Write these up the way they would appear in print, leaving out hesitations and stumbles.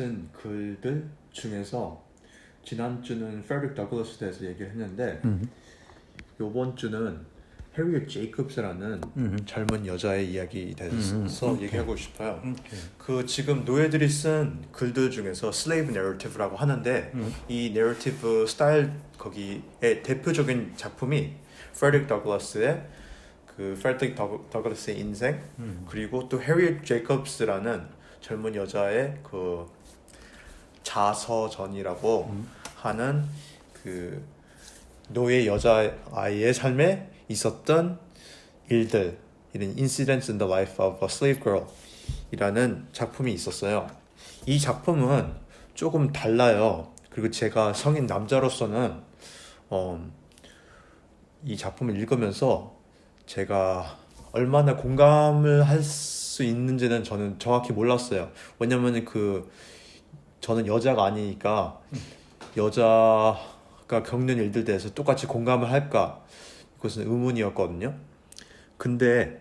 쓴 글들 중에서 지난주는 페릭 더글라스에 대해서 얘기를 했는데 요번 주는 해리엇 제이콥스라는 젊은 여자의 이야기에 대해서 얘기하고 싶어요. 그 지금 노예들이 쓴 글들 중에서 슬레이브 내러티브라고 하는데 이 내러티브 스타일 거기에 대표적인 작품이 페릭 더글라스의 더글라스의 인생 그리고 또 해리엇 제이콥스라는 젊은 여자의 그 자서전이라고 하는 그 노예 여자아이의 삶에 있었던 일들, 이런 Incidents in the Life of a Slave Girl 이라는 작품이 있었어요. 이 작품은 조금 달라요. 그리고 제가 성인 남자로서는 이 작품을 읽으면서 제가 얼마나 공감을 할 수 있는지는 저는 정확히 몰랐어요. 왜냐면 저는 여자가 아니니까 여자가 겪는 일들에 대해서 똑같이 공감을 할까, 이것은 의문이었거든요. 근데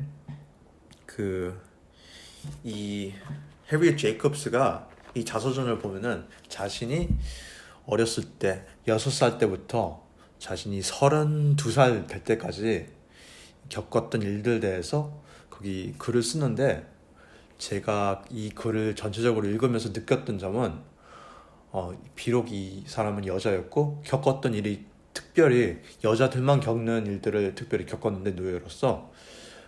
이 해리엇 제이콥스가 이 자서전을 보면은 자신이 어렸을 때 6살 때부터 자신이 32살 될 때까지 겪었던 일들에 대해서 거기 글을 쓰는데, 제가 이 글을 전체적으로 읽으면서 느꼈던 점은 비록 이 사람은 여자였고 겪었던 일이 특별히 여자들만 겪는 일들을 특별히 겪었는데 노예로서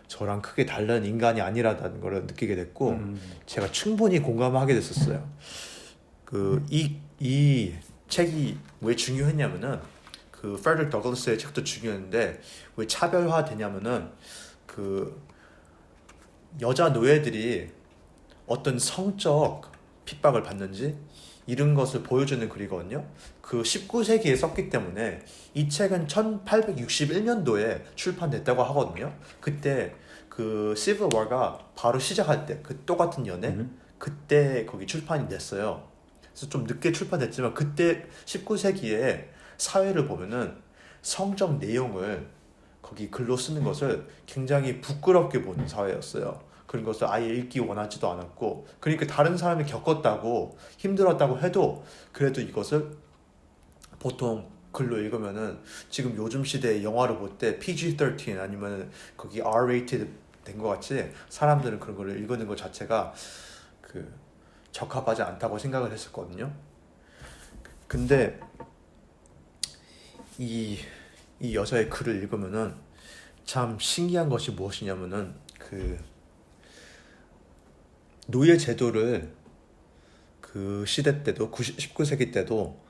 저랑 크게 다른 인간이 아니라는 걸 느끼게 됐고 제가 충분히 공감하게 됐었어요. 이 책이 왜 중요했냐면은 페릭 더글라스의 책도 중요했는데 왜 차별화되냐면은 여자 노예들이 어떤 성적 핍박을 받는지 이런 것을 보여주는 글이거든요. 19세기에 썼기 때문에 이 책은 1861년도에 출판됐다고 하거든요. 그때 시빌 워가 바로 시작할 때 똑같은 연애 그때 거기 출판이 됐어요. 그래서 좀 늦게 출판됐지만 그때 19세기에 사회를 보면은 성적 내용을 거기 글로 쓰는 것을 굉장히 부끄럽게 보는 사회였어요. 그런 것을 아예 읽기 원하지도 않았고, 그러니까 다른 사람이 겪었다고 힘들었다고 해도 그래도 이것을 보통 글로 읽으면은 지금 요즘 시대의 영화를 볼 때 PG-13 아니면 거기 R-rated 된 것 같이 사람들은 그런 거를 읽는 것 자체가 적합하지 않다고 생각을 했었거든요. 근데 이 여자의 글을 읽으면은 참 신기한 것이 무엇이냐면은 노예 제도를 그 시대 때도 19세기 때도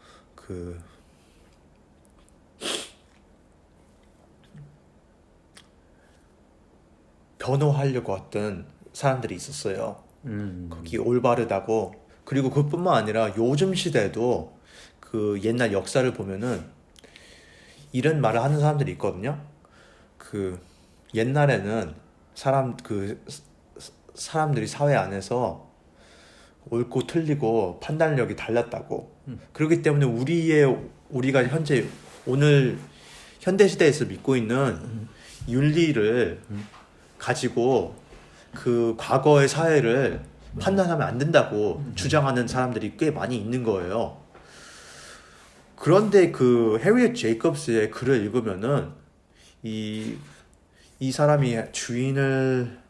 변호하려고 했던 사람들이 있었어요. 거기 올바르다고. 그리고 그뿐만 아니라 요즘 시대에도 옛날 역사를 보면은 이런 말을 하는 사람들이 있거든요. 옛날에는 사람들이 사회 안에서 옳고 틀리고 판단력이 달랐다고. 그렇기 때문에 우리가 오늘 현대 시대에서 믿고 있는 윤리를 가지고 과거의 사회를 판단하면 안 된다고 주장하는 사람들이 꽤 많이 있는 거예요. 그런데 해리엇 제이콥스의 글을 읽으면은 이 사람이 주인을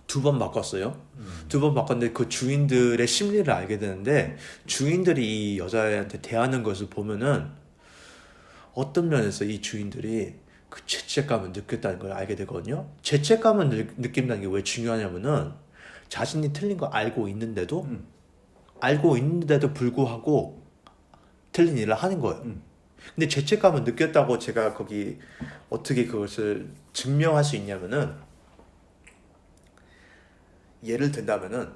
2번 바꿨어요. 2번 바꿨는데 그 주인들의 심리를 알게 되는데, 주인들이 이 여자애한테 대하는 것을 보면은 어떤 면에서 이 주인들이 죄책감을 느꼈다는 걸 알게 되거든요. 죄책감을 느낀다는 게 왜 중요하냐면은 자신이 틀린 거 알고 있는데도 불구하고 틀린 일을 하는 거예요. 근데 죄책감을 느꼈다고 제가 거기 어떻게 그것을 증명할 수 있냐면은, 예를 든다면은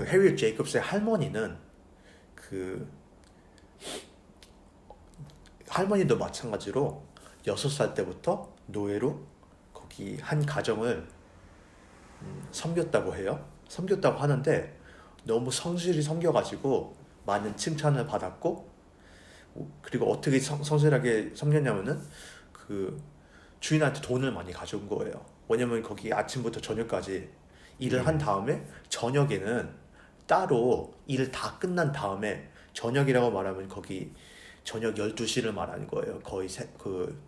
해리엇 제이콥스의 할머니는 할머니도 마찬가지로 6살 때부터 노예로 거기 한 가정을 섬겼다고 해요. 섬겼다고 하는데 너무 성실히 섬겨가지고 많은 칭찬을 받았고, 그리고 어떻게 성실하게 섬겼냐면은 주인한테 돈을 많이 가져온 거예요. 왜냐면 거기 아침부터 저녁까지 일을 한 다음에 저녁에는 따로 일 다 끝난 다음에, 저녁이라고 말하면 거기 저녁 12시를 말하는 거예요. 거의 그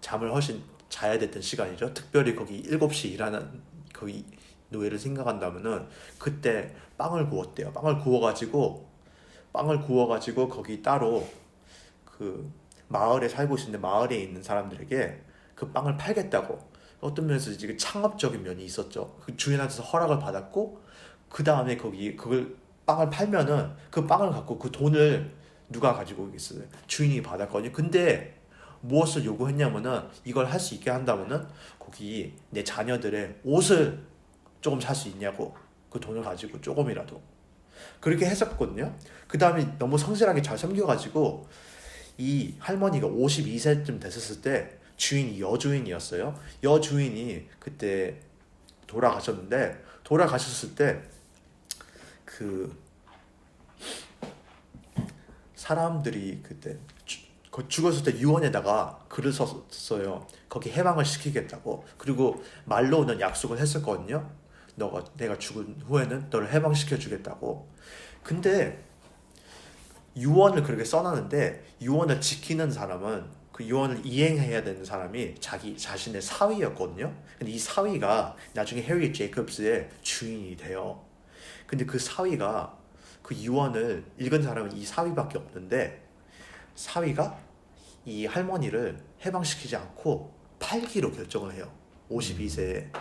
잠을 훨씬 자야 됐던 시간이죠. 특별히 거기 7시 일하는 거기 노예를 생각한다면은 그때 빵을 구웠대요. 빵을 구워가지고 거기 따로 그 마을에 살고 있는데, 마을에 있는 사람들에게 그 빵을 팔겠다고. 어떤 면에서 이제 창업적인 면이 있었죠. 그 주인한테서 허락을 받았고, 그 다음에 거기 그걸 빵을 팔면은 그 빵을 갖고 그 돈을 누가 가지고 있겠어요? 주인이 받았거든요. 근데 무엇을 요구했냐면은, 이걸 할 수 있게 한다면은 거기 내 자녀들의 옷을 조금 살 수 있냐고. 그 돈을 가지고 조금이라도 그렇게 했었거든요. 그 다음에 너무 성실하게 잘 섬겨가지고 이 할머니가 52세쯤 됐었을 때, 주인이 여주인이었어요. 여주인이 그때 돌아가셨는데, 돌아가셨을 때 그 사람들이 그때 죽었을 때 유언에다가 글을 썼어요. 거기 해방을 시키겠다고. 그리고 말로는 약속을 했었거든요. 내가 죽은 후에는 너를 해방시켜 주겠다고. 근데 유언을 그렇게 써놨는데, 유언을 지키는 사람은, 그 유언을 이행해야 되는 사람이 자기 자신의 사위였거든요. 근데 이 사위가 나중에 해리 제이콥스의 주인이 돼요. 근데 그 사위가, 그 유언을 읽은 사람은 이 사위밖에 없는데, 사위가 이 할머니를 해방시키지 않고 팔기로 결정을 해요. 52세에.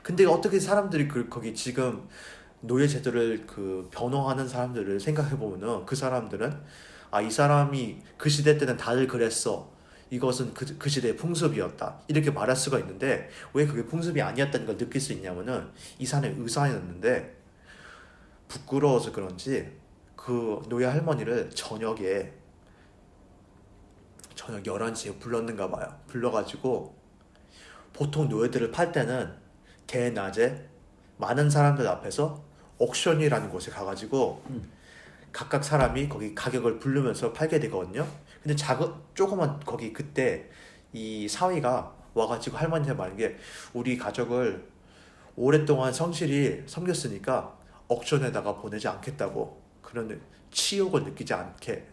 근데 어떻게 사람들이 거기 지금 노예 제도를 그 변호하는 사람들을 생각해 보면은, 그 사람들은 이 사람이 그 시대 때는 다들 그랬어. 이것은 그 시대의 풍습이었다. 이렇게 말할 수가 있는데, 왜 그게 풍습이 아니었다는 걸 느낄 수 있냐면은, 이 사람이 의사였는데 부끄러워서 그런지 그 노예 할머니를 저녁 11시에 불렀는가 봐요. 불러가지고, 보통 노예들을 팔 때는 대낮에 많은 사람들 앞에서 옥션이라는 곳에 가가지고 각각 사람이 거기 가격을 부르면서 팔게 되거든요. 근데 조그만 거기, 그때 이 사위가 와가지고 할머니한테 말한 게, 우리 가족을 오랫동안 성실히 섬겼으니까 옥션에다가 보내지 않겠다고, 그런 치욕을 느끼지 않게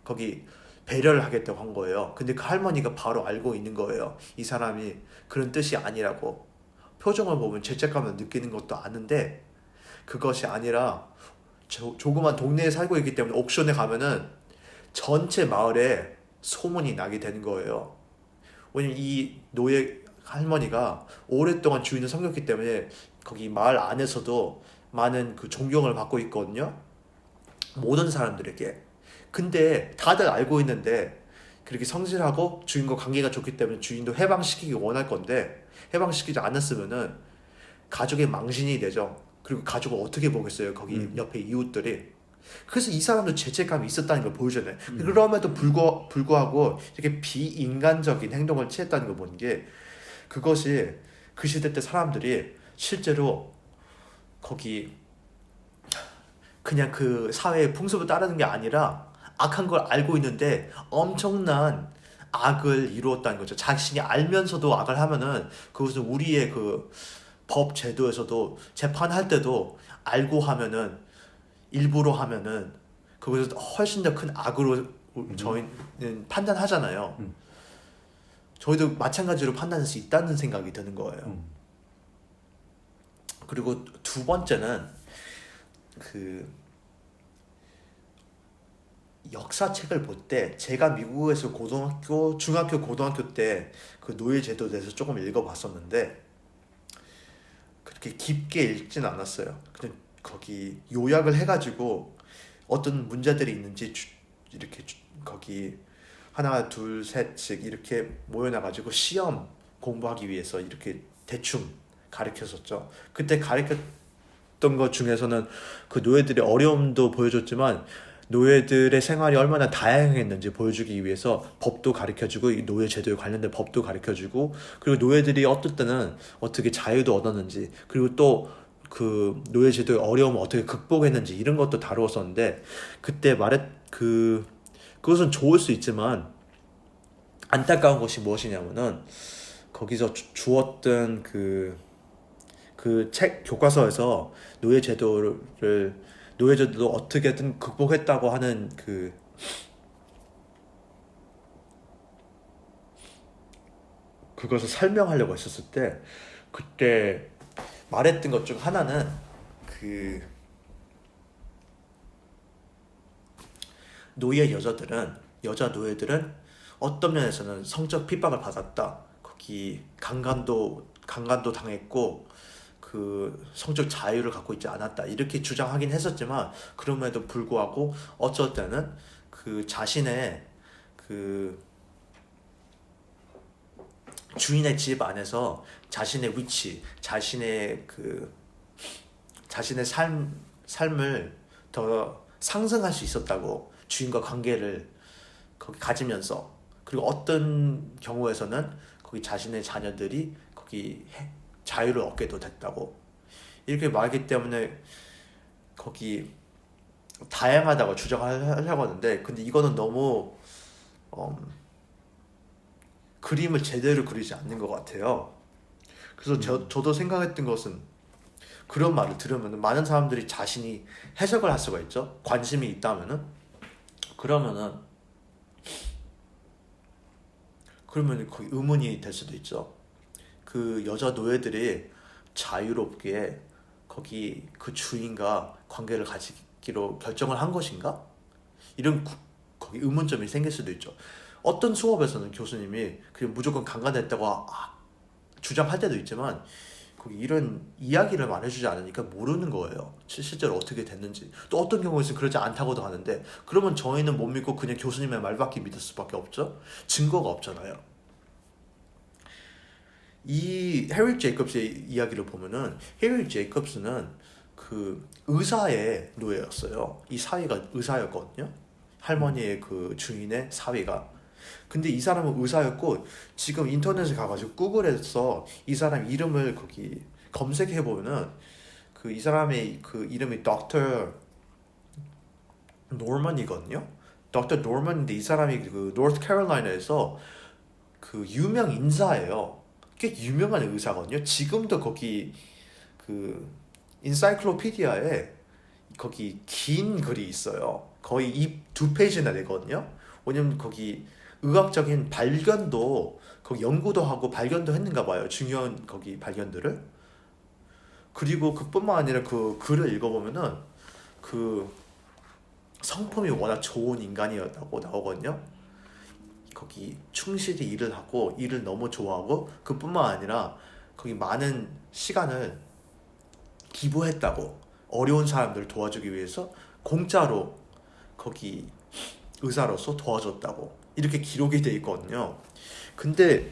거기 배려를 하겠다고 한 거예요. 근데 그 할머니가 바로 알고 있는 거예요. 이 사람이 그런 뜻이 아니라고. 표정을 보면 죄책감을 느끼는 것도 아는데, 그것이 아니라 조그만 동네에 살고 있기 때문에 옥션에 가면은 전체 마을에 소문이 나게 되는 거예요. 왜냐면 이 노예 할머니가 오랫동안 주인을 섬겼기 때문에 거기 마을 안에서도 많은 그 존경을 받고 있거든요. 모든 사람들에게. 근데 다들 알고 있는데, 그렇게 성실하고 주인과 관계가 좋기 때문에 주인도 해방시키기 원할 건데, 해방시키지 않았으면은 가족의 망신이 되죠. 그리고 가족을 어떻게 보겠어요, 거기 옆에 이웃들이. 그래서 이 사람도 죄책감이 있었다는 걸 보여주잖아요. 그럼에도 불구하고 이렇게 비인간적인 행동을 취했다는 걸 보는 게, 그것이 그 시대 때 사람들이 실제로 거기 그냥 그 사회의 풍습을 따르는 게 아니라 악한 걸 알고 있는데 엄청난 악을 이루었다는 거죠. 자신이 알면서도 악을 하면은, 그것은 우리의 그 법 제도에서도 재판할 때도 알고 하면은, 일부러 하면은 그것은 훨씬 더 큰 악으로 저희는 판단하잖아요. 저희도 마찬가지로 판단할 수 있다는 생각이 드는 거예요. 그리고 두 번째는 그 역사책을 볼 때, 제가 미국에서 중학교, 고등학교 때 그 노예 제도에 대해서 조금 읽어봤었는데, 그렇게 깊게 읽진 않았어요. 그냥 거기 요약을 해가지고 어떤 문제들이 있는지 이렇게 거기 하나, 둘, 셋씩 이렇게 모여놔가지고 시험 공부하기 위해서 이렇게 대충 가르쳤었죠. 그때 가르쳤던 것 중에서는 그 노예들의 어려움도 보여줬지만, 노예들의 생활이 얼마나 다양했는지 보여주기 위해서 법도 가르쳐주고, 이 노예 제도에 관련된 법도 가르쳐주고, 그리고 노예들이 어떨 때는 어떻게 자유도 얻었는지, 그리고 또 그 노예 제도의 어려움을 어떻게 극복했는지, 이런 것도 다루었었는데, 그때 그것은 좋을 수 있지만 안타까운 것이 무엇이냐면은, 거기서 주었던 그 그 책 교과서에서 노예제도를 어떻게든 극복했다고 하는 그것을 설명하려고 했었을 때 그때 말했던 것 중 하나는 그 여자 노예들은 어떤 면에서는 성적 핍박을 받았다. 거기 강간도 당했고 그 성적 자유를 갖고 있지 않았다. 이렇게 주장하긴 했었지만 그럼에도 불구하고 어쩔 때는 그 자신의 그 주인의 집 안에서 자신의 위치, 자신의 삶을 더 상승할 수 있었다고 주인과 관계를 거기 가지면서 그리고 어떤 경우에서는 거기 자신의 자녀들이 거기 자유를 얻게도 됐다고 이렇게 말하기 때문에 거기 다양하다고 주장하려고 하는데 근데 이거는 너무 그림을 제대로 그리지 않는 것 같아요. 그래서 저도 생각했던 것은 그런 말을 들으면 많은 사람들이 자신이 해석을 할 수가 있죠. 관심이 있다면은 그러면은 거의 의문이 될 수도 있죠. 그 여자 노예들이 자유롭게 거기 그 주인과 관계를 가지기로 결정을 한 것인가? 이런 거기 의문점이 생길 수도 있죠. 어떤 수업에서는 교수님이 그냥 무조건 강간했다고 주장할 때도 있지만 거기 이런 이야기를 말해주지 않으니까 모르는 거예요. 실제로 어떻게 됐는지. 또 어떤 경우에는 그러지 않다고도 하는데 그러면 저희는 못 믿고 그냥 교수님의 말밖에 믿을 수밖에 없죠. 증거가 없잖아요. 이 해리 제이콥스의 이야기를 보면은 해리 제이콥스는 그 의사의 노예였어요. 이 사위가 의사였거든요. 할머니의 그 주인의 사위가. 근데 이 사람은 의사였고 지금 인터넷에 가가지고 구글에서 이 사람 이름을 거기 검색해 보면은 그 이 사람의 그 이름이 닥터 노먼이거든요. 닥터 노먼인데 이 사람이 그 노스캐롤라이나에서 그 유명 인사예요. 꽤 유명한 의사거든요. 지금도 거기 그 인사이클로피디아에 거기 긴 글이 있어요. 거의 2페이지나 되거든요. 왜냐면 거기 의학적인 발견도 거기 연구도 하고 발견도 했는가 봐요. 중요한 거기 발견들을. 그리고 그뿐만 아니라 그 글을 읽어보면은 그 성품이 워낙 좋은 인간이었다고 나오거든요. 거기 충실히 일을 하고 일을 너무 좋아하고 그뿐만 아니라 거기 많은 시간을 기부했다고 어려운 사람들을 도와주기 위해서 공짜로 거기 의사로서 도와줬다고 이렇게 기록이 돼 있거든요. 근데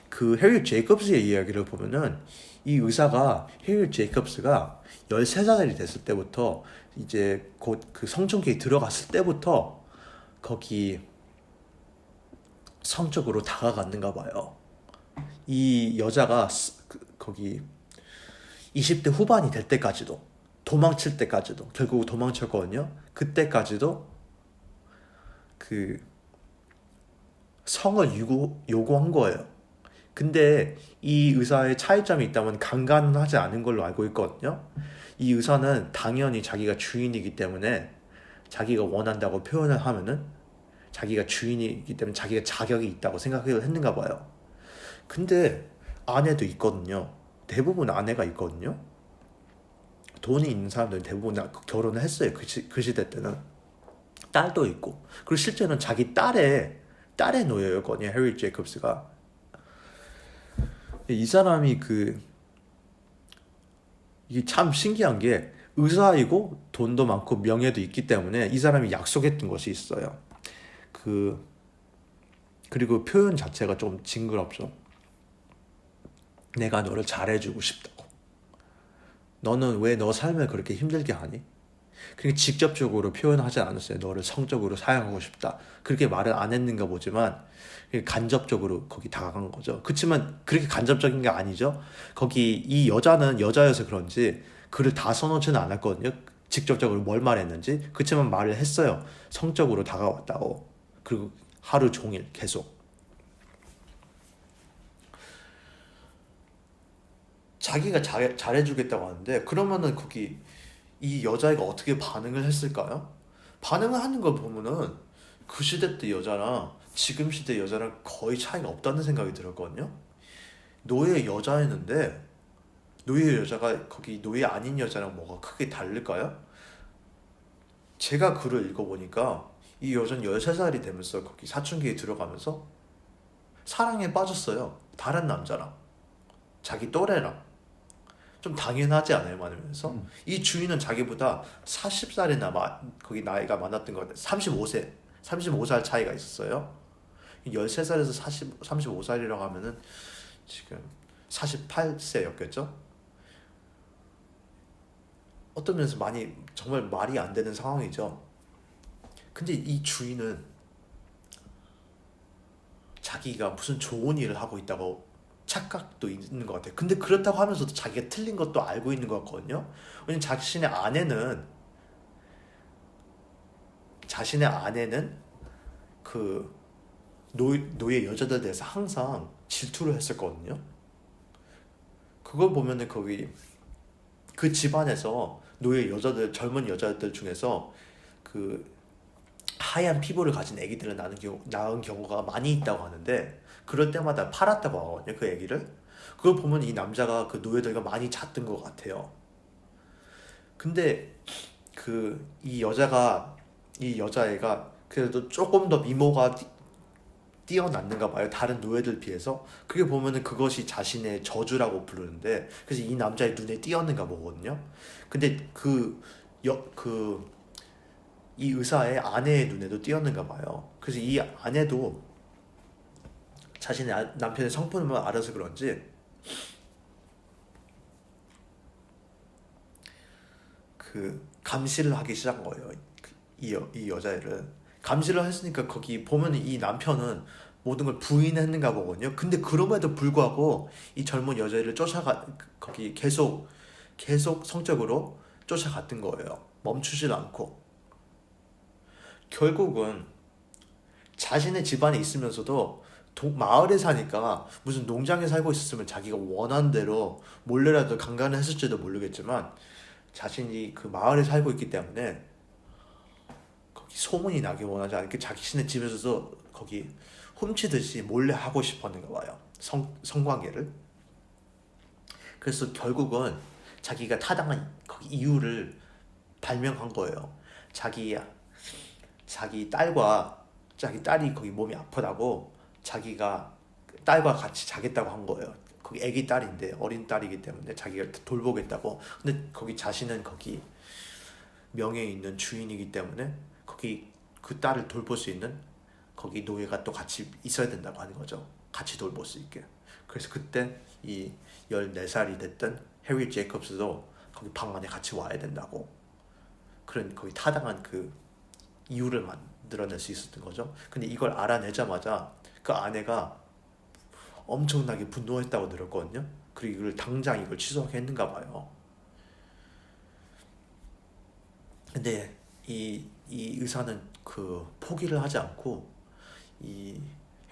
그 해리 제이콥스의 이야기를 보면은 이 의사가 해리 제이콥스가 13살이 됐을 때부터 이제 곧 그 성전기에 들어갔을 때부터 거기 성적으로 다가갔는가 봐요. 이 여자가 거기 20대 후반이 될 때까지도 도망칠 때까지도 결국 도망쳤거든요. 그때까지도 그 성을 요구한 거예요. 근데 이 의사의 차이점이 있다면 강간은 하지 않은 걸로 알고 있거든요. 이 의사는 당연히 자기가 주인이기 때문에 자기가 원한다고 표현을 하면은 자기가 주인이기 때문에 자기가 자격이 있다고 생각을 했는가 봐요. 근데 아내도 있거든요. 대부분 아내가 있거든요. 돈이 있는 사람들은 대부분 결혼을 했어요. 그 시대 때는. 딸도 있고. 그리고 실제는 자기 딸의 노예였거든요. 해리 제이콥스가. 이 사람이 이게 참 신기한 게 의사이고 돈도 많고 명예도 있기 때문에 이 사람이 약속했던 것이 있어요. 그리고 표현 자체가 좀 징그럽죠. 내가 너를 잘해주고 싶다고. 너는 왜 너 삶을 그렇게 힘들게 하니? 그러니까 직접적으로 표현하지 않았어요. 너를 성적으로 사용하고 싶다. 그렇게 말을 안 했는가 보지만 간접적으로 거기 다가간 거죠. 그렇지만 그렇게 간접적인 게 아니죠. 거기 이 여자는 여자여서 그런지 글을 다 써놓지는 않았거든요. 직접적으로 뭘 말했는지. 그렇지만 말을 했어요. 성적으로 다가왔다고. 그리고 하루 종일 계속. 자기가 잘해주겠다고 하는데 그러면은 거기 이 여자애가 어떻게 반응을 했을까요? 반응을 하는 걸 보면은 그 시대 때 여자랑 지금 시대 여자랑 거의 차이가 없다는 생각이 들었거든요. 노예 여자애는데 노예 여자가 거기 노예 아닌 여자랑 뭐가 크게 다를까요? 제가 글을 읽어보니까 이 여자는 13살이 되면서 거기 사춘기에 들어가면서 사랑에 빠졌어요. 다른 남자랑. 자기 또래랑. 좀 당연하지 않아요, 많으면서? 이 주인은 자기보다 40살이나 거기 나이가 많았던 것 같아요. 35살 차이가 있었어요. 13살에서 35살이라고 하면은 지금 48세였겠죠? 어떤 면에서 많이 정말 말이 안 되는 상황이죠. 근데 이 주인은 자기가 무슨 좋은 일을 하고 있다고 착각도 있는 것 같아요. 근데 그렇다고 하면서도 자기가 틀린 것도 알고 있는 것 같거든요. 왜냐면 자신의 아내는 그 노예 여자들에 대해서 항상 질투를 했었거든요. 그걸 보면은 거기 그 집안에서 젊은 여자들 중에서 그 하얀 피부를 가진 아기들을 낳은 경우가 많이 있다고 하는데 그럴 때마다 팔았다고 하거든요, 그 아기를. 그걸 보면 이 남자가 그 노예들과 많이 잤던 것 같아요. 근데 이 여자애가 그래도 조금 더 미모가 뛰어났는가 봐요. 다른 노예들 비해서. 그게 보면은 그것이 자신의 저주라고 부르는데 그래서 이 남자의 눈에 띄었는가 보거든요. 근데 이 의사의 아내의 눈에도 띄었는가 봐요. 그래서 이 아내도 자신의 남편의 성품을 알아서 그런지 감시를 하기 시작한 거예요. 이 여자애를 감시를 했으니까 거기 보면 이 남편은 모든 걸 부인했는가 보거든요. 근데 그럼에도 불구하고 이 젊은 여자애를 거기 계속 성적으로 쫓아갔던 거예요. 멈추질 않고. 결국은 자신의 집안에 있으면서도 마을에 사니까 무슨 농장에 살고 있었으면 자기가 원한 대로 몰래라도 강간을 했을지도 모르겠지만 자신이 그 마을에 살고 있기 때문에 거기 소문이 나기 원하지 않게 자신의 집에서도 거기 훔치듯이 몰래 하고 싶었는가 봐요. 성관계를. 그래서 결국은 자기가 타당한 거기 이유를 발명한 거예요. 자기 딸이 거기 몸이 아프다고 자기가 딸과 같이 자겠다고 한 거예요. 거기 아기 딸인데 어린 딸이기 때문에 자기가 돌보겠다고. 근데 거기 자신은 거기 명예에 있는 주인이기 때문에 거기 그 딸을 돌볼 수 있는 거기 노예가 또 같이 있어야 된다고 하는 거죠. 같이 돌볼 수 있게. 그래서 그때 이 14살이 됐던 해리 제이콥스도 거기 방 안에 같이 와야 된다고. 그런 거기 타당한 그 이유를 만들어낼 수 있었던 거죠. 근데 이걸 알아내자마자 그 아내가 엄청나게 분노했다고 들었거든요. 그리고 당장 이걸 취소했는가 봐요. 근데 이 의사는 포기를 하지 않고 이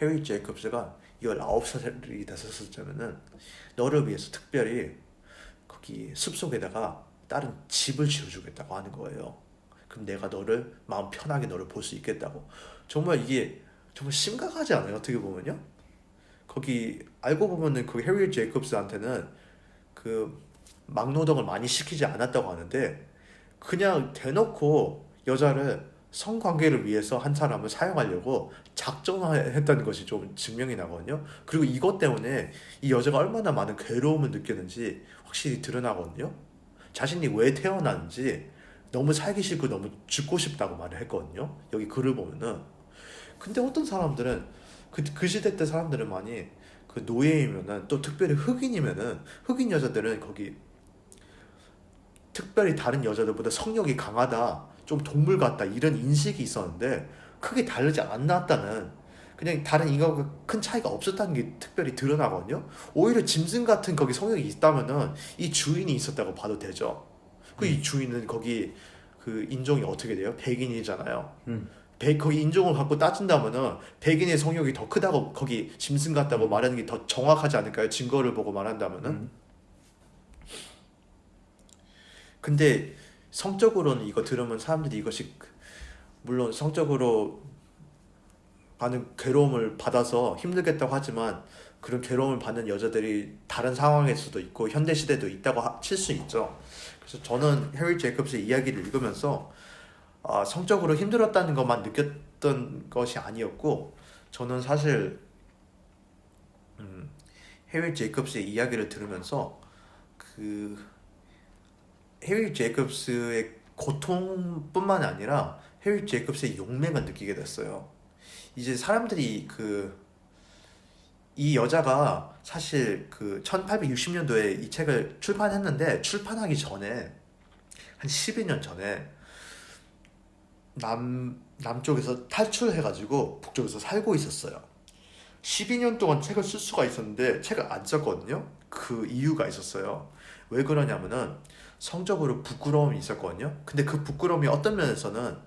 해리 제이콥스가 19살이 됐었으면은 너를 위해서 특별히 거기 숲속에다가 다른 집을 지어주겠다고 하는 거예요. 그럼 내가 마음 편하게 너를 볼 수 있겠다고. 정말 이게 정말 심각하지 않아요? 어떻게 보면요. 거기 알고 보면은 그 해리 제이콥스한테는 막노동을 많이 시키지 않았다고 하는데 그냥 대놓고 여자를 성관계를 위해서 한 사람을 사용하려고 작정했다는 것이 좀 증명이 나거든요. 그리고 이것 때문에 이 여자가 얼마나 많은 괴로움을 느꼈는지 확실히 드러나거든요. 자신이 왜 태어났는지 너무 살기 싫고 너무 죽고 싶다고 말을 했거든요. 여기 글을 보면은. 근데 어떤 사람들은 그 시대 때 사람들은 많이 노예이면은 또 특별히 흑인 여자들은 거기 특별히 다른 여자들보다 성욕이 강하다, 좀 동물 같다 이런 인식이 있었는데 크게 다르지 않았다는, 그냥 다른 인간과 큰 차이가 없었다는 게 특별히 드러나거든요. 오히려 짐승 같은 거기 성욕이 있다면은 이 주인이 있었다고 봐도 되죠. 이 주인은 거기 인종이 어떻게 돼요? 백인이잖아요. 거기 인종을 갖고 따진다면은 백인의 성욕이 더 크다고 거기 짐승 같다고 말하는 게 더 정확하지 않을까요? 증거를 보고 말한다면은. 근데 성적으로는 이거 들으면 사람들이 이것이 물론 성적으로 많은 괴로움을 받아서 힘들겠다고 하지만 그런 괴로움을 받는 여자들이 다른 상황에서도 있고 현대 시대도 있다고 칠 수 있죠. 그래서 저는 해리 제이콥스의 이야기를 읽으면서 성적으로 힘들었다는 것만 느꼈던 것이 아니었고 저는 사실 해리 제이콥스의 이야기를 들으면서 그 해리 제이콥스의 고통뿐만 아니라 해리 제이콥스의 용맹을 느끼게 됐어요. 이제 사람들이 이 여자가 사실 1860년도에 이 책을 출판했는데 출판하기 전에 한 12년 전에 남쪽에서 탈출해가지고 북쪽에서 살고 있었어요. 12년 동안 책을 쓸 수가 있었는데 책을 안 썼거든요. 그 이유가 있었어요. 왜 그러냐면은 성적으로 부끄러움이 있었거든요. 근데 그 부끄러움이 어떤 면에서는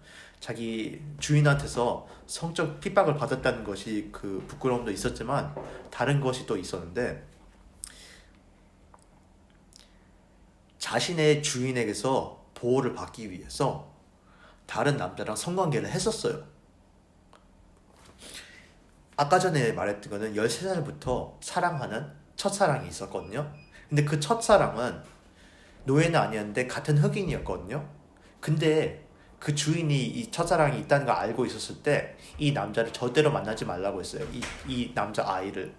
자기 주인한테서 성적 핍박을 받았다는 것이 그 부끄러움도 있었지만 다른 것이 또 있었는데 자신의 주인에게서 보호를 받기 위해서 다른 남자랑 성관계를 했었어요. 아까 전에 말했던 거는 13살부터 사랑하는 첫사랑이 있었거든요. 근데 그 첫사랑은 노예는 아니었는데 같은 흑인이었거든요. 근데 그 주인이 이 첫사랑이 있다는 걸 알고 있었을 때 이 남자를 절대로 만나지 말라고 했어요. 이 남자 아이를.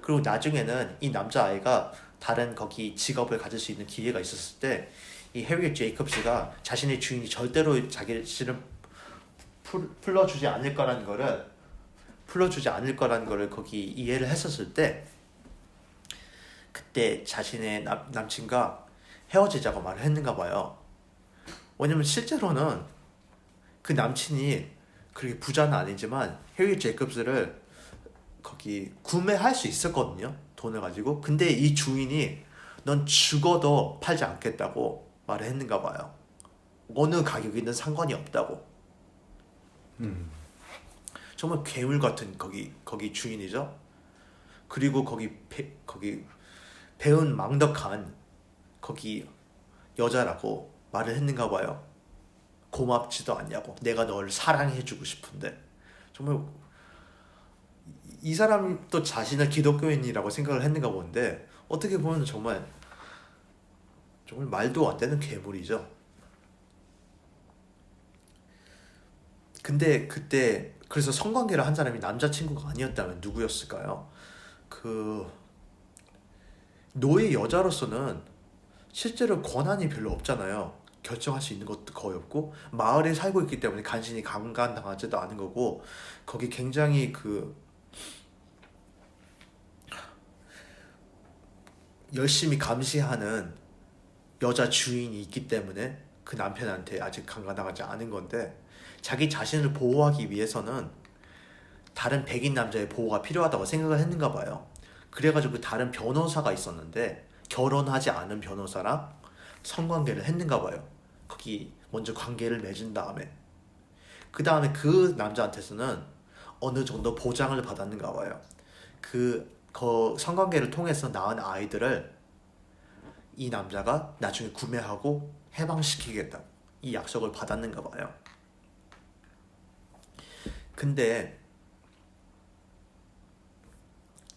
그리고 나중에는 이 남자 아이가 다른 거기 직업을 가질 수 있는 기회가 있었을 때 이 해리엇 제이콥스가 자신의 주인이 절대로 자기를 풀어주지 않을 거라는 거를 거기 이해를 했었을 때 그때 자신의 남친과 헤어지자고 말을 했는가 봐요. 왜냐면 실제로는 그 남친이 그렇게 부자는 아니지만 해리 제이콥스를 거기 구매할 수 있었거든요. 돈을 가지고. 근데 이 주인이 넌 죽어도 팔지 않겠다고 말을 했는가 봐요. 어느 가격이든 상관이 없다고. 정말 괴물 같은 거기 주인이죠. 그리고 거기 배운 망덕한 거기 여자라고 말을 했는가 봐요. 고맙지도 않냐고. 내가 널 사랑해주고 싶은데. 정말 이 사람이 또 자신을 기독교인이라고 생각을 했는가 본데 어떻게 보면 정말 말도 안 되는 괴물이죠. 근데 그때 그래서 성관계를 한 사람이 남자친구가 아니었다면 누구였을까요? 노예 여자로서는 실제로 권한이 별로 없잖아요. 결정할 수 있는 것도 거의 없고 마을에 살고 있기 때문에 간신히 강간당하지도 않은 거고 거기 굉장히 열심히 감시하는 여자 주인이 있기 때문에 그 남편한테 아직 강간당하지 않은 건데 자기 자신을 보호하기 위해서는 다른 백인 남자의 보호가 필요하다고 생각을 했는가 봐요. 그래가지고 다른 변호사가 있었는데 결혼하지 않은 변호사랑 성관계를 했는가 봐요. 거기 먼저 관계를 맺은 다음에 그 다음에 그 남자한테서는 어느 정도 보장을 받았는가 봐요. 그 성관계를 통해서 낳은 아이들을 이 남자가 나중에 구매하고 해방시키겠다고 이 약속을 받았는가 봐요. 근데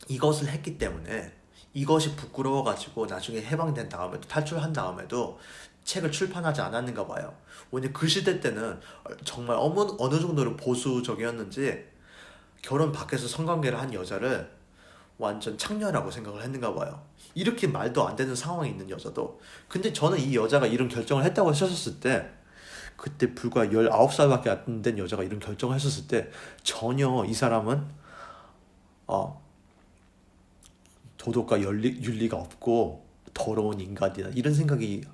이것을 했기 때문에 이것이 부끄러워가지고 나중에 해방된 다음에도 탈출한 다음에도 책을 출판하지 않았는가 봐요. 왜냐면 그 시대 때는 정말 어느 정도로 보수적이었는지 결혼 밖에서 성관계를 한 여자를 완전 창녀라고 생각을 했는가 봐요. 이렇게 말도 안 되는 상황에 있는 여자도. 근데 저는 이 여자가 이런 결정을 했다고 하셨을 때 그때 불과 19살밖에 안 된 여자가 이런 결정을 했었을 때 전혀 이 사람은 도덕과 윤리가 없고 더러운 인간이다 이런 생각이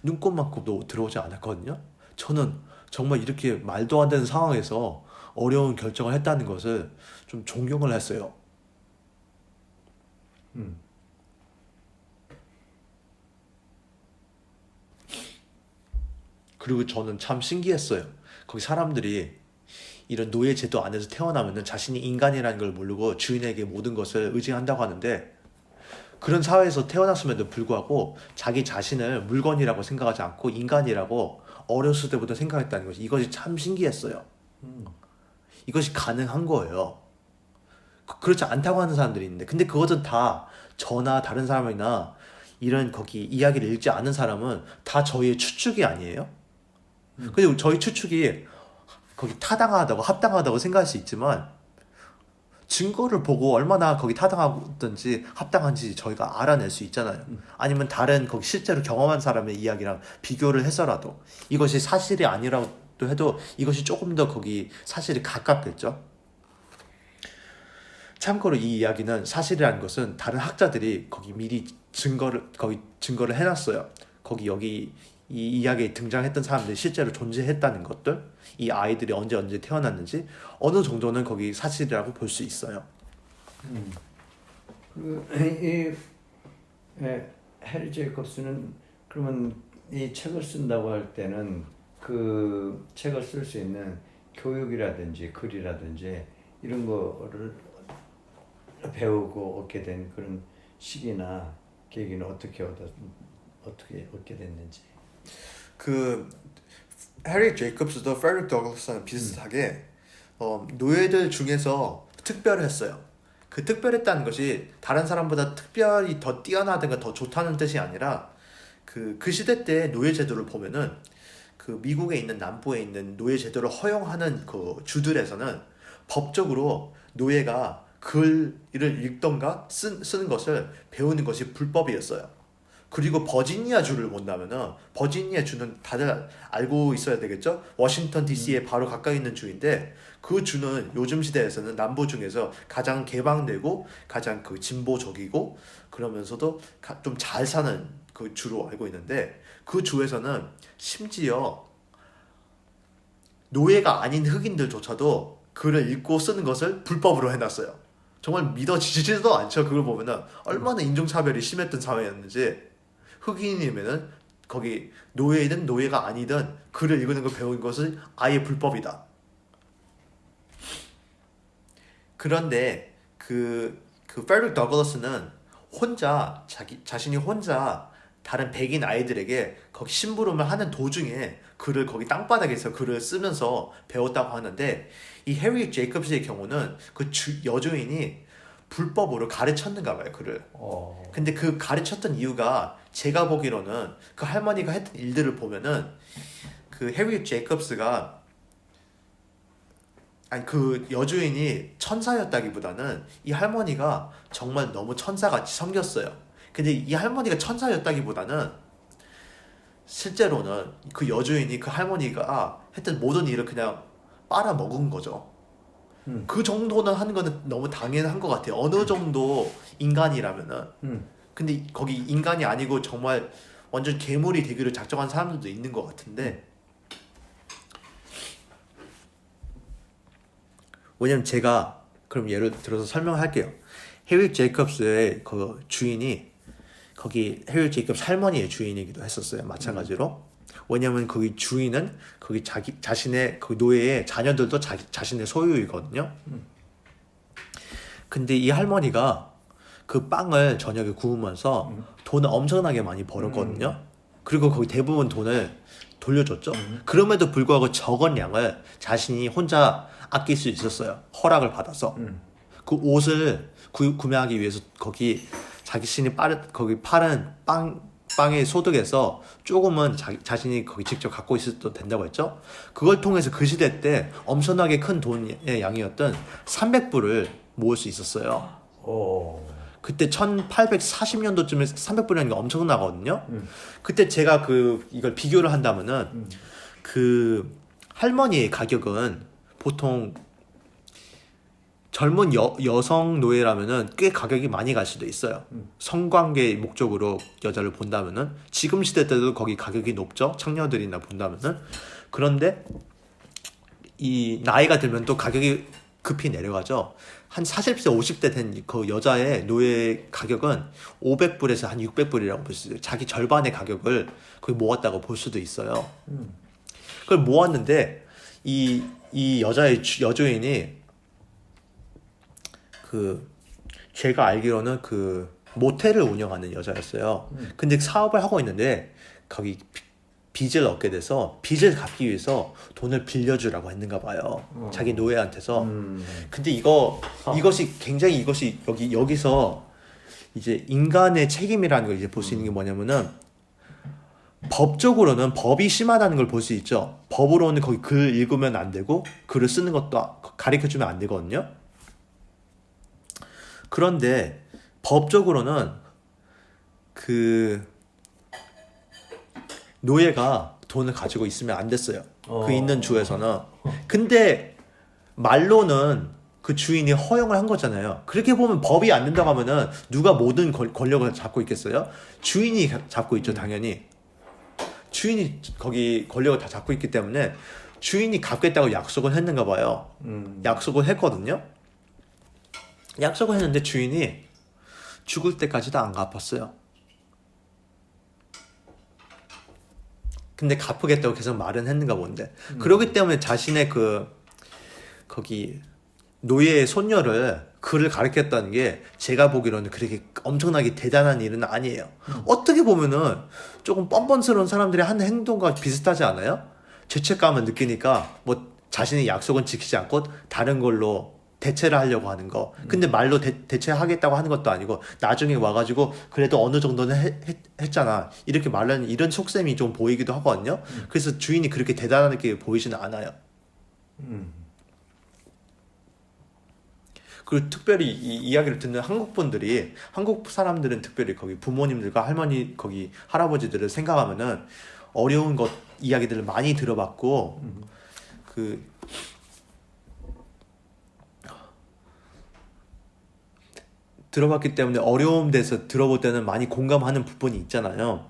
눈꼽만큼도 들어오지 않았거든요. 저는 정말 이렇게 말도 안 되는 상황에서 어려운 결정을 했다는 것을 좀 존경을 했어요. 그리고 저는 참 신기했어요. 거기 사람들이 이런 노예 제도 안에서 태어나면은 자신이 인간이라는 걸 모르고 주인에게 모든 것을 의지한다고 하는데 그런 사회에서 태어났음에도 불구하고 자기 자신을 물건이라고 생각하지 않고 인간이라고 어렸을 때부터 생각했다는 것이 이것이 참 신기했어요. 이것이 가능한 거예요. 그렇지 않다고 하는 사람들이 있는데 근데 그것은 다 저나 다른 사람이나 이런 거기 이야기를 읽지 않은 사람은 다 저희의 추측이 아니에요? 근데 저희 추측이 거기 타당하다고 합당하다고 생각할 수 있지만 증거를 보고 얼마나 거기 타당하든지 합당한지 저희가 알아낼 수 있잖아요. 아니면 다른 거기 실제로 경험한 사람의 이야기랑 비교를 해서라도 이것이 사실이 아니라고 해도 이것이 조금 더 거기 사실이 가깝겠죠. 참고로 이 이야기는 사실이라는 것은 다른 학자들이 거기 미리 증거를 해놨어요. 거기 여기 이 이야기에 등장했던 사람들이 실제로 존재했다는 것들, 이 아이들이 언제 태어났는지 어느 정도는 거기 사실이라고 볼 수 있어요. 해리 제이콥스는 그러면 이 책을 쓴다고 할 때는 그 책을 쓸 수 있는 교육이라든지 글이라든지 이런 거를 배우고 얻게 된 그런 시기나 계기는 어떻게 얻게 됐는지. 그 해리 제이콥스도 페릭 더글라스랑 비슷하게 노예들 중에서 특별했어요. 그 특별했다는 것이 다른 사람보다 특별히 더 뛰어나든가 더 좋다는 뜻이 아니라 그 시대 때 노예 제도를 보면은 그 미국에 있는 남부에 있는 노예 제도를 허용하는 그 주들에서는 법적으로 노예가 글을 읽던가 쓰는 것을 배우는 것이 불법이었어요. 그리고 버지니아 주를 본다면은 버지니아 주는 다들 알고 있어야 되겠죠? 워싱턴 DC에 바로 가까이 있는 주인데 그 주는 요즘 시대에서는 남부 중에서 가장 개방되고 가장 그 진보적이고 그러면서도 좀 잘 사는 그 주로 알고 있는데 그 주에서는 심지어 노예가 아닌 흑인들조차도 글을 읽고 쓰는 것을 불법으로 해놨어요. 정말 믿어지지도 않죠. 그걸 보면은 얼마나 인종차별이 심했던 사회였는지. 흑인이면은 거기 노예이든 노예가 아니든 글을 읽는 걸 배우는 것은 아예 불법이다. 그런데 페릭 더글라스는 혼자 자신이 혼자 다른 백인 아이들에게 거기 심부름을 하는 도중에 글을 거기 땅바닥에서 글을 쓰면서 배웠다고 하는데 이 해리 제이콥스의 경우는 그 여주인이 불법으로 가르쳤는가 봐요, 글을. 근데 그 가르쳤던 이유가 제가 보기로는 그 할머니가 했던 일들을 보면은 그 해리 제이콥스가 아니 그 여주인이 천사였다기보다는 이 할머니가 정말 너무 천사같이 섬겼어요. 근데 이 할머니가 천사였다기보다는 실제로는 그 여주인이 그 할머니가 했던 모든 일을 그냥 빨아먹은 거죠. 그 정도는 하는 거는 너무 당연한 것 같아요. 어느 정도 인간이라면은. 근데 거기 인간이 아니고 정말 완전 괴물이 되기를 작정한 사람들도 있는 것 같은데 왜냐면 제가 그럼 예를 들어서 설명할게요. 해리 제이콥스의 그 주인이 거기 해리 제이콥스 할머니의 주인이기도 했었어요. 마찬가지로. 왜냐면 거기 주인은 거기 자신의 그 노예의 자녀들도 자신의 소유이거든요. 근데 이 할머니가 그 빵을 저녁에 구우면서 돈을 엄청나게 많이 벌었거든요. 그리고 거기 대부분 돈을 돌려줬죠. 그럼에도 불구하고 적은 양을 자신이 혼자 아낄 수 있었어요. 허락을 받아서. 그 옷을 구매하기 위해서 거기 자신이 거기 파는 빵의 소득에서 조금은 자신이 거기 직접 갖고 있어도 된다고 했죠. 그걸 통해서 그 시대 때 엄청나게 큰 돈의 양이었던 300불을 모을 수 있었어요. 그때 1840년도쯤에 300불이라는 게 엄청나거든요. 그때 제가 이걸 비교를 한다면은 그 할머니의 가격은 보통 젊은 여성 노예라면은 꽤 가격이 많이 갈 수도 있어요. 성관계 목적으로 여자를 본다면은 지금 시대 때도 거기 가격이 높죠. 창녀들이나 본다면은. 그런데 이 나이가 들면 또 가격이 급히 내려가죠. 한 40세, 50대 된 그 여자의 노예 가격은 500불에서 한 600불이라고 볼 수 있어요. 자기 절반의 가격을 거의 모았다고 볼 수도 있어요. 그걸 모았는데 이 여주인이 제가 알기로는 모텔을 운영하는 여자였어요. 근데 사업을 하고 있는데 거기 빚을 얻게 돼서 빚을 갚기 위해서 돈을 빌려주라고 했는가 봐요. 자기 노예한테서. 근데 이것이 여기서 이제 인간의 책임이라는 걸 이제 볼 수 있는 게 뭐냐면은 법적으로는 법이 심하다는 걸 볼 수 있죠. 법으로는 거기 글 읽으면 안 되고 글을 쓰는 것도 가르쳐주면 안 되거든요. 그런데 법적으로는 그 노예가 돈을 가지고 있으면 안 됐어요. 그 있는 주에서는. 근데 말로는 그 주인이 허용을 한 거잖아요. 그렇게 보면 법이 안 된다고 하면은 누가 모든 권력을 잡고 있겠어요? 주인이 잡고 있죠, 당연히. 주인이 거기 권력을 다 잡고 있기 때문에 주인이 갚겠다고 약속을 했는가 봐요. 약속을 했거든요. 약속을 했는데 주인이 죽을 때까지도 안 갚았어요. 근데 갚으겠다고 계속 말은 했는가 본데. 그러기 때문에 자신의 거기 노예의 손녀를 글을 가르쳤다는 게 제가 보기로는 그렇게 엄청나게 대단한 일은 아니에요. 어떻게 보면은 조금 뻔뻔스러운 사람들이 하는 행동과 비슷하지 않아요? 죄책감을 느끼니까 뭐 자신의 약속은 지키지 않고 다른 걸로 대체를 하려고 하는 거. 근데 말로 대체하겠다고 하는 것도 아니고 나중에 와가지고 그래도 어느 정도는 했잖아. 이렇게 말하는 이런 속셈이 좀 보이기도 하거든요. 그래서 주인이 그렇게 대단하게 보이지는 않아요. 그리고 특별히 이 이야기를 듣는 한국 사람들은 특별히 거기 부모님들과 할머니, 거기 할아버지들을 생각하면은 어려운 이야기들을 많이 들어봤고, 들어봤기 때문에 어려움 돼서 들어볼 때는 많이 공감하는 부분이 있잖아요.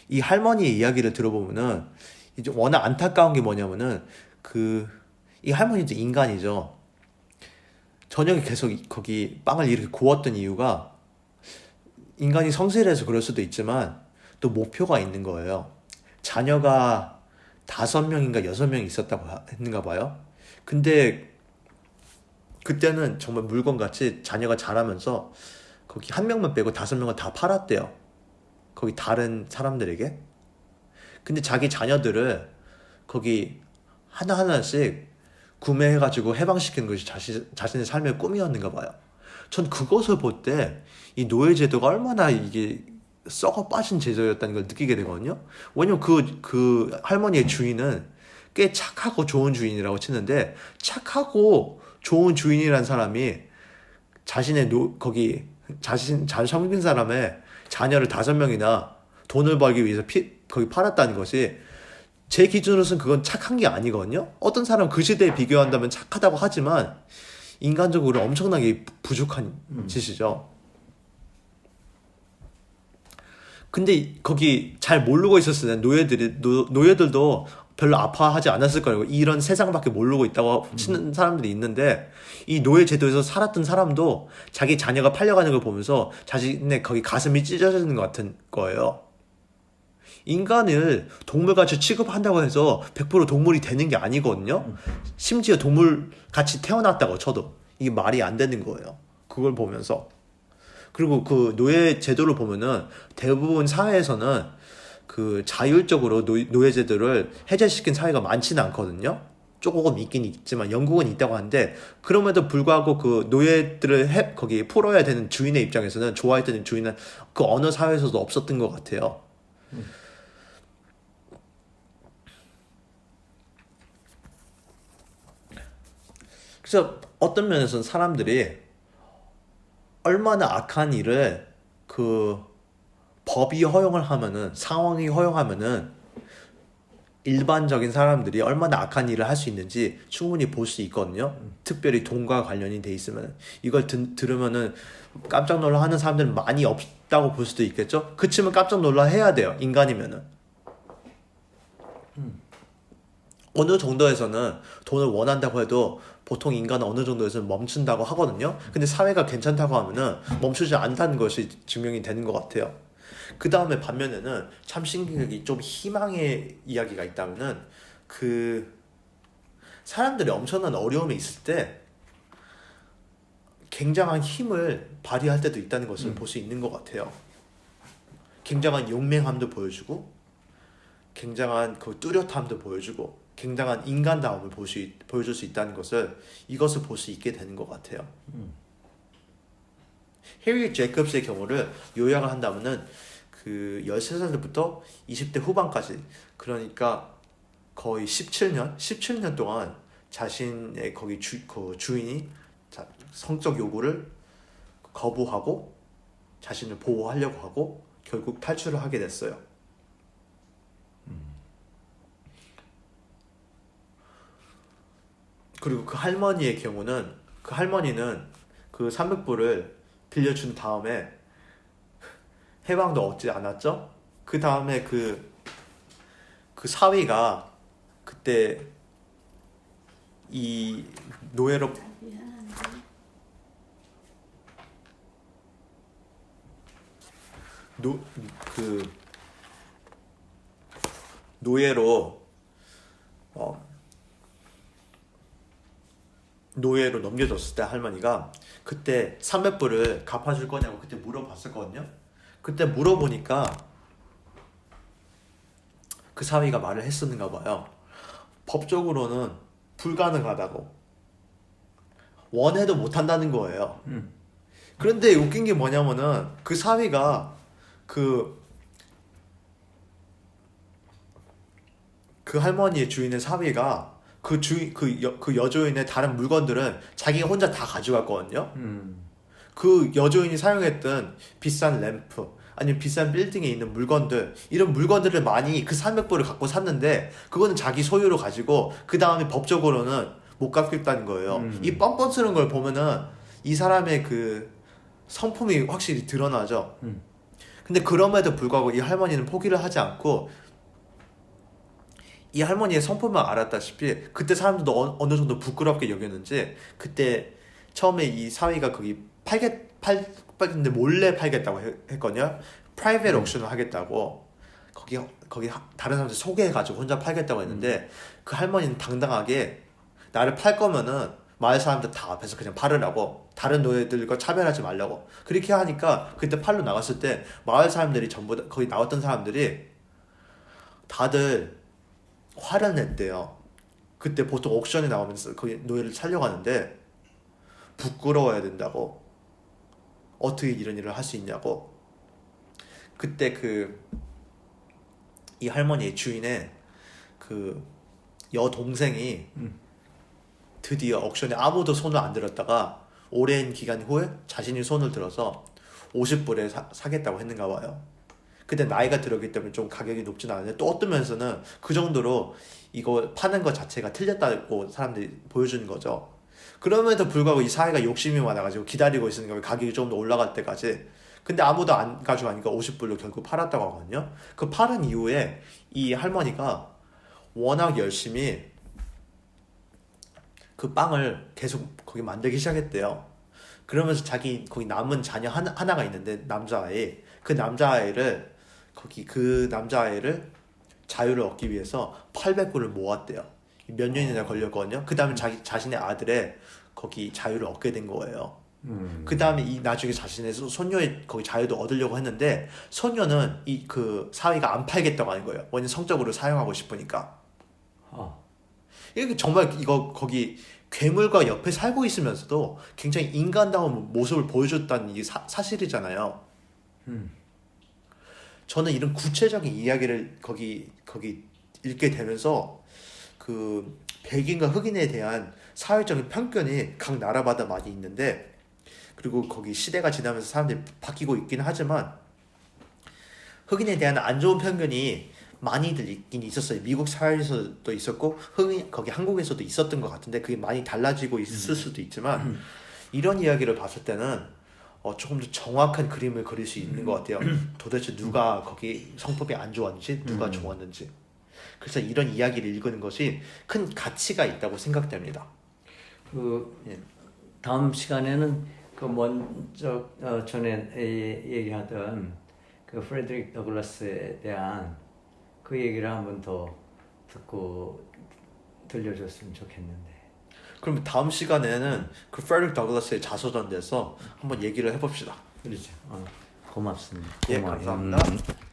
이 할머니의 이야기를 들어보면은 이제 워낙 안타까운 게 뭐냐면은 이 할머니도 인간이죠. 저녁에 계속 거기 빵을 이렇게 구웠던 이유가 인간이 성실해서 그럴 수도 있지만 또 목표가 있는 거예요. 자녀가 5명인가 6명 있었다고 했는가 봐요. 근데 그때는 정말 물건같이 자녀가 자라면서 거기 1명만 빼고 5명은 다 팔았대요. 거기 다른 사람들에게. 근데 자기 자녀들을 거기 하나하나씩 구매해가지고 해방시키는 것이 자신의 삶의 꿈이었는가 봐요. 전 그것을 볼 때 이 노예제도가 얼마나 이게 썩어 빠진 제도였다는 걸 느끼게 되거든요. 왜냐면 그 할머니의 주인은 꽤 착하고 좋은 주인이라고 치는데 착하고 좋은 주인이란 사람이 자신의 잘 섬긴 사람의 자녀를 5명이나 돈을 벌기 위해서 거기 팔았다는 것이 제 기준으로서는 그건 착한 게 아니거든요. 어떤 사람은 그 시대에 비교한다면 착하다고 하지만 인간적으로 엄청나게 부족한 짓이죠. 근데 거기 잘 모르고 있었을 때 노예들도 별로 아파하지 않았을 거예요. 이런 세상밖에 모르고 있다고 치는 사람들이 있는데 이 노예 제도에서 살았던 사람도 자기 자녀가 팔려가는 걸 보면서 자신의 거기 가슴이 찢어지는 것 같은 거예요. 인간을 동물같이 취급한다고 해서 100% 동물이 되는 게 아니거든요. 심지어 동물같이 태어났다고 쳐도 이게 말이 안 되는 거예요. 그걸 보면서. 그리고 그 노예 제도를 보면은 대부분 사회에서는 그 자율적으로 노예 제도를 해제시킨 사회가 많지는 않거든요. 조금 있긴 있지만 영국은 있다고 하는데 그럼에도 불구하고 그 노예들을 거기 풀어야 되는 주인의 입장에서는 좋아했던 주인은 그 어느 사회에서도 없었던 것 같아요. 그래서 어떤 면에서는 사람들이 얼마나 악한 일을 그 법이 허용을 하면은 상황이 허용하면은 일반적인 사람들이 얼마나 악한 일을 할 수 있는지 충분히 볼 수 있거든요. 특별히 돈과 관련이 돼 있으면 이걸 들으면은 깜짝 놀라 하는 사람들은 많이 없다고 볼 수도 있겠죠. 그치만 깜짝 놀라 해야 돼요. 인간이면은 어느 정도에서는 돈을 원한다고 해도 보통 인간은 어느 정도에서는 멈춘다고 하거든요. 근데 사회가 괜찮다고 하면은 멈추지 않다는 것이 증명이 되는 것 같아요. 그 다음에 반면에는 참 신기하게 좀 희망의 이야기가 있다면은 사람들이 엄청난 어려움에 있을 때 굉장한 힘을 발휘할 때도 있다는 것을 볼 수 있는 것 같아요. 굉장한 용맹함도 보여주고, 굉장한 그 뚜렷함도 보여주고, 굉장한 인간다움을 보여줄 수 있다는 것을 이것을 볼 수 있게 되는 것 같아요. 해리 제이콥스의 경우를 요약을 한다면은 그 13살부터 20대 후반까지, 그러니까 거의 17년 동안 자신의 거기 그 주인이 성적 요구를 거부하고 자신을 보호하려고 하고 결국 탈출을 하게 됐어요. 그리고 그 할머니의 경우는, 그 할머니는 그 300불을 빌려준 다음에 해방도 얻지 않았죠? 그 다음에 그 사위가 그때 이 노예로 그 노예로 넘겨줬을 때 할머니가 그때 300불을 갚아줄 거냐고 그때 물어봤었거든요. 그때 물어보니까 그 사위가 말을 했었는가 봐요. 법적으로는 불가능하다고, 원해도 못한다는 거예요. 그런데 웃긴 게 뭐냐면은 그 사위가 그 할머니의 주인의 사위가 그 여주인의 다른 물건들은 자기가 혼자 다 가져갔거든요. 그 여주인이 사용했던 비싼 램프, 아니면 비싼 빌딩에 있는 물건들, 이런 물건들을 많이 그 300불을 갖고 샀는데 그거는 자기 소유로 가지고 그 다음에 법적으로는 못 갚겠다는 거예요. 이 뻔뻔 쓰는 걸 보면은 이 사람의 그 성품이 확실히 드러나죠. 근데 그럼에도 불구하고 이 할머니는 포기를 하지 않고, 이 할머니의 성품을 알았다시피 그때 사람들도 어느 정도 부끄럽게 여겼는지 그때 처음에 이 사위가 거기 팔겠는데 몰래 팔겠다고 했거든요. 프라이빗 옥션을 하겠다고 거기 다른 사람들 소개해가지고 혼자 팔겠다고 했는데 그 할머니는 당당하게 나를 팔 거면은 마을 사람들 다 앞에서 그냥 팔으라고, 다른 노예들과 차별하지 말라고 그렇게 하니까 그때 팔로 나갔을 때 마을 사람들이 전부 다, 거기 나왔던 사람들이 다들 화를 냈대요. 그때 보통 옥션에 나오면서 거기 노예를 살려고 하는데 부끄러워야 된다고, 어떻게 이런 일을 할 수 있냐고. 그때 이 할머니의 주인의 그 여동생이 드디어 옥션에 아무도 손을 안 들었다가 오랜 기간 후에 자신이 손을 들어서 50불에 사겠다고 했는가 봐요. 근데 나이가 들었기 때문에 좀 가격이 높진 않은데 또 어떤 면에서는 그 정도로 이거 파는 것 자체가 틀렸다고 사람들이 보여주는 거죠. 그럼에도 불구하고 이 사회가 욕심이 많아가지고 기다리고 있으니까 가격이 좀 더 올라갈 때까지. 근데 아무도 안 가져가니까 50불로 결국 팔았다고 하거든요. 그 팔은 이후에 이 할머니가 워낙 열심히 그 빵을 계속 거기 만들기 시작했대요. 그러면서 자기 거기 남은 자녀 하나가 있는데 남자아이, 그 남자아이를 자유를 얻기 위해서 800불을 모았대요. 몇 년이나 걸렸거든요. 그 다음에 자신의 아들의 거기 자유를 얻게 된 거예요. 그 다음에 나중에 자신의 손녀의 거기 자유도 얻으려고 했는데 손녀는 그 사위가 안 팔겠다고 하는 거예요. 왜냐면 성적으로 사용하고 싶으니까. 이게 정말 거기 괴물과 옆에 살고 있으면서도 굉장히 인간다운 모습을 보여줬다는 이게 사실이잖아요. 저는 이런 구체적인 이야기를 거기 읽게 되면서 그 백인과 흑인에 대한 사회적인 편견이 각 나라마다 많이 있는데, 그리고 거기 시대가 지나면서 사람들이 바뀌고 있긴 하지만 흑인에 대한 안 좋은 편견이 많이들 있긴 있었어요. 미국 사회에서도 있었고 거기 한국에서도 있었던 것 같은데 그게 많이 달라지고 있을 수도 있지만 이런 이야기를 봤을 때는 조금 더 정확한 그림을 그릴 수 있는 것 같아요. 도대체 누가 거기 성품이 안 좋았는지, 누가 좋았는지. 그래서 이런 이야기를 읽는 것이 큰 가치가 있다고 생각됩니다. 다음 시간에는 그 먼저 전에 얘기하던 그 프레드릭 더글라스에 대한 그 얘기를 한번 더 듣고 들려줬으면 좋겠는데. 그럼 다음 시간에는 그 프레드릭 더글라스의 자서전에서 한번 얘기를 해봅시다. 그렇죠. 고맙습니다. 예, 고마워요. 감사합니다.